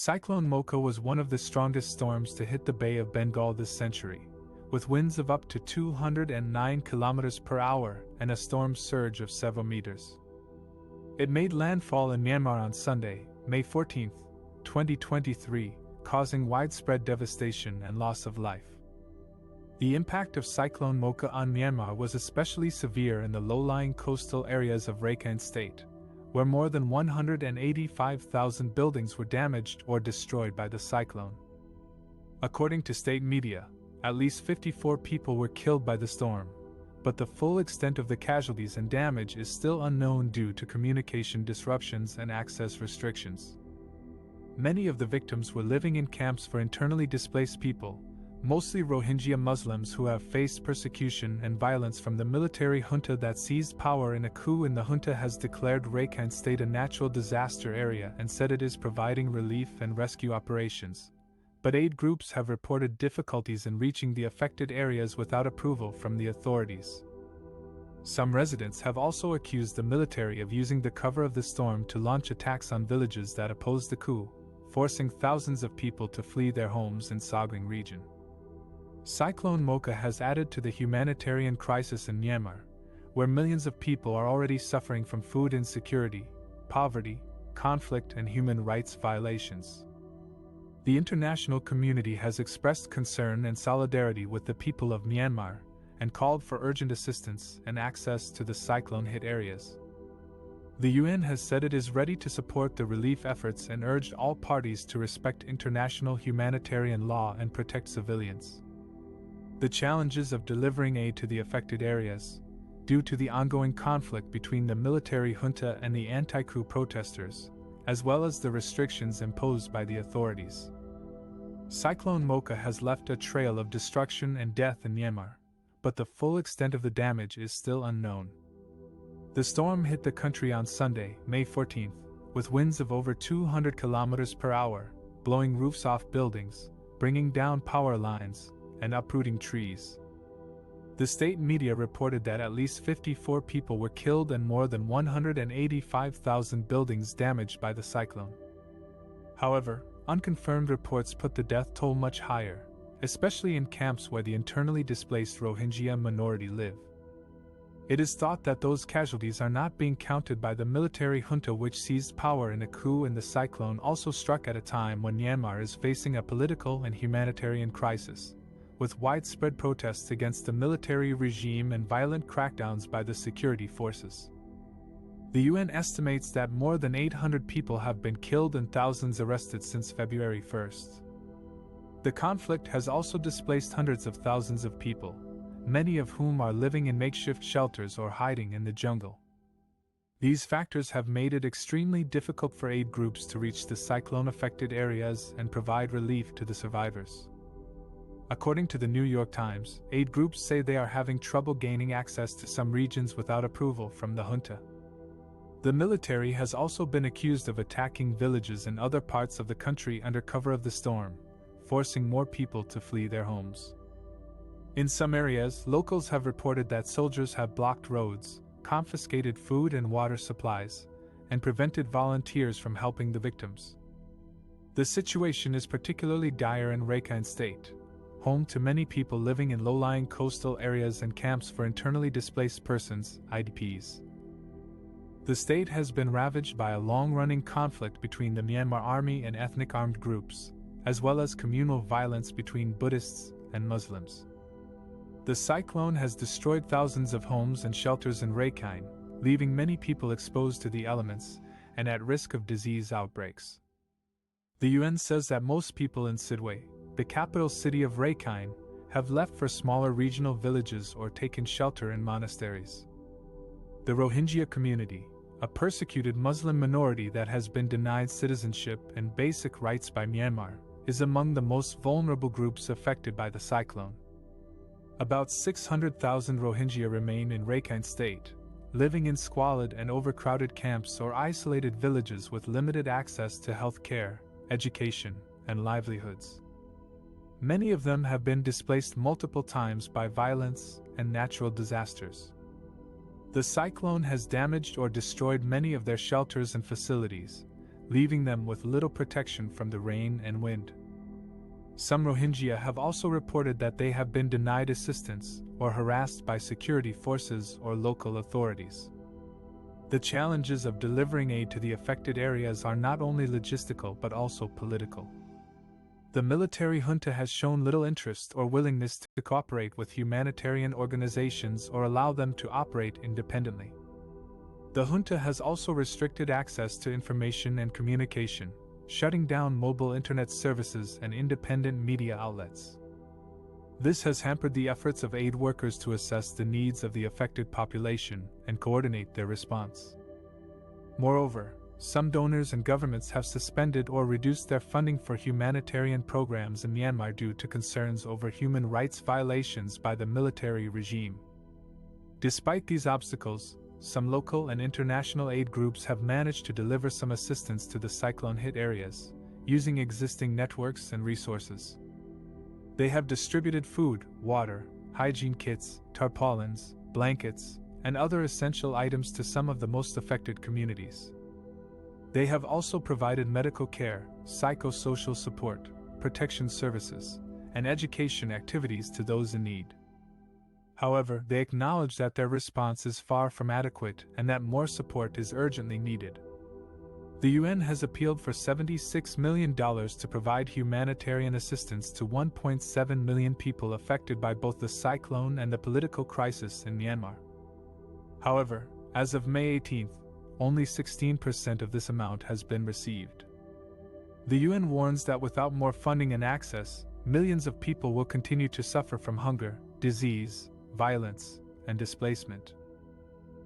Cyclone Mocha was one of the strongest storms to hit the Bay of Bengal this century, with winds of up to 209 km per hour and a storm surge of several meters. It made landfall in Myanmar on Sunday, May 14, 2023, causing widespread devastation and loss of life. The impact of Cyclone Mocha on Myanmar was especially severe in the low-lying coastal areas of Rakhine State, where more than 185,000 buildings were damaged or destroyed by the cyclone. According to state media, at least 54 people were killed by the storm, but the full extent of the casualties and damage is still unknown due to communication disruptions and access restrictions. Many of the victims were living in camps for internally displaced people, mostly Rohingya Muslims who have faced persecution and violence from the military junta that seized power in a coup, and the junta has declared Rakhine State a natural disaster area and said it is providing relief and rescue operations. But aid groups have reported difficulties in reaching the affected areas without approval from the authorities. Some residents have also accused the military of using the cover of the storm to launch attacks on villages that oppose the coup, forcing thousands of people to flee their homes in Sagaing region. Cyclone Mocha has added to the humanitarian crisis in Myanmar, where millions of people are already suffering from food insecurity, poverty, conflict, and human rights violations. The international community has expressed concern and solidarity with the people of Myanmar and called for urgent assistance and access to the cyclone-hit areas. The UN has said it is ready to support the relief efforts and urged all parties to respect international humanitarian law and protect civilians. The challenges of delivering aid to the affected areas, due to the ongoing conflict between the military junta and the anti-coup protesters, as well as the restrictions imposed by the authorities. Cyclone Mocha has left a trail of destruction and death in Myanmar, but the full extent of the damage is still unknown. The storm hit the country on Sunday, May 14, with winds of over 200 km per hour, blowing roofs off buildings, bringing down power lines, and uprooting trees. The state media reported that at least 54 people were killed and more than 185,000 buildings damaged by the cyclone. However, unconfirmed reports put the death toll much higher, especially in camps where the internally displaced Rohingya minority live. It is thought that those casualties are not being counted by the military junta, which seized power in a coup, and the cyclone also struck at a time when Myanmar is facing a political and humanitarian crisis, with widespread protests against the military regime and violent crackdowns by the security forces. The UN estimates that more than 800 people have been killed and thousands arrested since February 1st. The conflict has also displaced hundreds of thousands of people, many of whom are living in makeshift shelters or hiding in the jungle. These factors have made it extremely difficult for aid groups to reach the cyclone-affected areas and provide relief to the survivors. According to the New York Times, aid groups say they are having trouble gaining access to some regions without approval from the junta. The military has also been accused of attacking villages in other parts of the country under cover of the storm, forcing more people to flee their homes. In some areas, locals have reported that soldiers have blocked roads, confiscated food and water supplies, and prevented volunteers from helping the victims. The situation is particularly dire in Rakhine State, home to many people living in low-lying coastal areas and camps for internally displaced persons, IDPs. The state has been ravaged by a long-running conflict between the Myanmar army and ethnic armed groups, as well as communal violence between Buddhists and Muslims. The cyclone has destroyed thousands of homes and shelters in Rakhine, leaving many people exposed to the elements and at risk of disease outbreaks. The UN says that most people in Sidway, the capital city of Rakhine, have left for smaller regional villages or taken shelter in monasteries. The Rohingya community, a persecuted Muslim minority that has been denied citizenship and basic rights by Myanmar, is among the most vulnerable groups affected by the cyclone. About 600,000 Rohingya remain in Rakhine State, living in squalid and overcrowded camps or isolated villages with limited access to health care, education, and livelihoods. Many of them have been displaced multiple times by violence and natural disasters. The cyclone has damaged or destroyed many of their shelters and facilities, leaving them with little protection from the rain and wind. Some Rohingya have also reported that they have been denied assistance or harassed by security forces or local authorities. The challenges of delivering aid to the affected areas are not only logistical but also political. The military junta has shown little interest or willingness to cooperate with humanitarian organizations or allow them to operate independently. The junta has also restricted access to information and communication, shutting down mobile internet services and independent media outlets. This has hampered the efforts of aid workers to assess the needs of the affected population and coordinate their response. Moreover, some donors and governments have suspended or reduced their funding for humanitarian programs in Myanmar due to concerns over human rights violations by the military regime. Despite these obstacles, some local and international aid groups have managed to deliver some assistance to the cyclone-hit areas, using existing networks and resources. They have distributed food, water, hygiene kits, tarpaulins, blankets, and other essential items to some of the most affected communities. They have also provided medical care, psychosocial support, protection services, and education activities to those in need. However, they acknowledge that their response is far from adequate and that more support is urgently needed. The UN has appealed for $76 million to provide humanitarian assistance to 1.7 million people affected by both the cyclone and the political crisis in Myanmar. However, as of May 18th, only 16% of this amount has been received. The UN warns that without more funding and access, millions of people will continue to suffer from hunger, disease, violence, and displacement.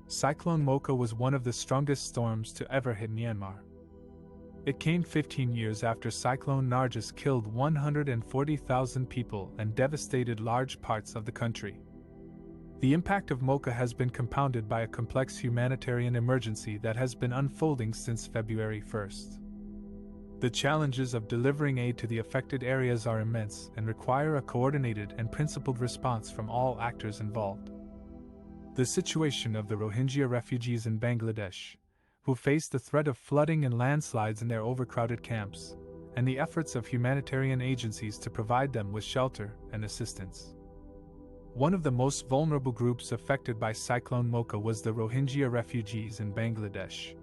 Cyclone Mocha was one of the strongest storms to ever hit Myanmar. It came 15 years after Cyclone Nargis killed 140,000 people and devastated large parts of the country. The impact of Mocha has been compounded by a complex humanitarian emergency that has been unfolding since February 1st. The challenges of delivering aid to the affected areas are immense and require a coordinated and principled response from all actors involved. The situation of the Rohingya refugees in Bangladesh, who face the threat of flooding and landslides in their overcrowded camps, and the efforts of humanitarian agencies to provide them with shelter and assistance. One of the most vulnerable groups affected by Cyclone Mocha was the Rohingya refugees in Bangladesh.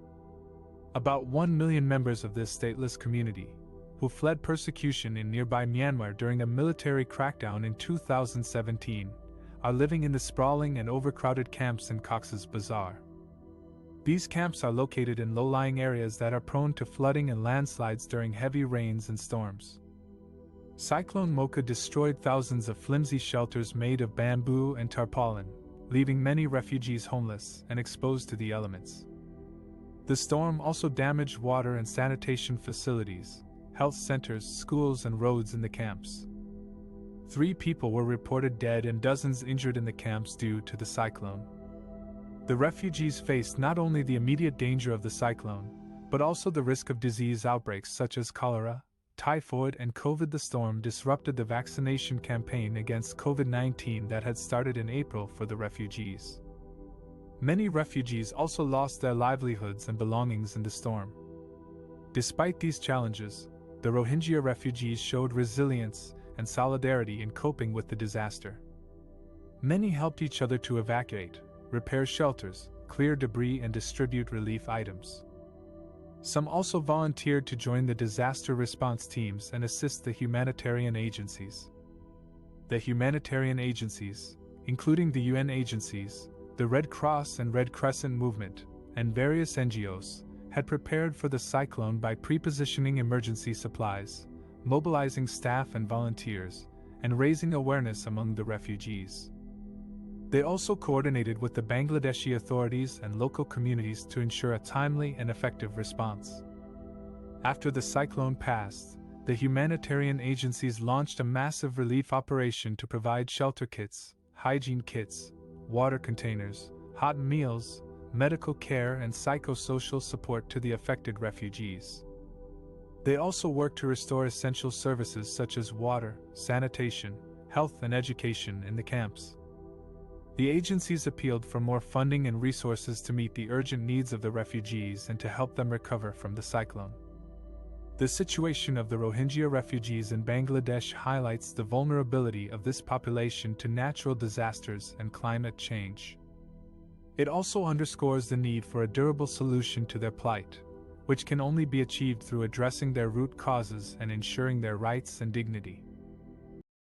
About 1 million members of this stateless community, who fled persecution in nearby Myanmar during a military crackdown in 2017, are living in the sprawling and overcrowded camps in Cox's Bazar. These camps are located in low-lying areas that are prone to flooding and landslides during heavy rains and storms. Cyclone Mocha destroyed thousands of flimsy shelters made of bamboo and tarpaulin, leaving many refugees homeless and exposed to the elements. The storm also damaged water and sanitation facilities, health centers, schools, and roads in the camps. 3 people were reported dead and dozens injured in the camps due to the cyclone. The refugees faced not only the immediate danger of the cyclone, but also the risk of disease outbreaks such as cholera, typhoid, and COVID. The storm disrupted the vaccination campaign against COVID-19 that had started in April for the refugees. Many refugees also lost their livelihoods and belongings in the storm. Despite these challenges, the Rohingya refugees showed resilience and solidarity in coping with the disaster. Many helped each other to evacuate, repair shelters, clear debris, and distribute relief items. Some also volunteered to join the disaster response teams and assist the humanitarian agencies. The humanitarian agencies, including the UN agencies, the Red Cross and Red Crescent movement, and various NGOs, had prepared for the cyclone by pre-positioning emergency supplies, mobilizing staff and volunteers, and raising awareness among the refugees. They also coordinated with the Bangladeshi authorities and local communities to ensure a timely and effective response. After the cyclone passed, the humanitarian agencies launched a massive relief operation to provide shelter kits, hygiene kits, water containers, hot meals, medical care, and psychosocial support to the affected refugees. They also worked to restore essential services such as water, sanitation, health, and education in the camps. The agencies appealed for more funding and resources to meet the urgent needs of the refugees and to help them recover from the cyclone. The situation of the Rohingya refugees in Bangladesh highlights the vulnerability of this population to natural disasters and climate change. It also underscores the need for a durable solution to their plight, which can only be achieved through addressing their root causes and ensuring their rights and dignity.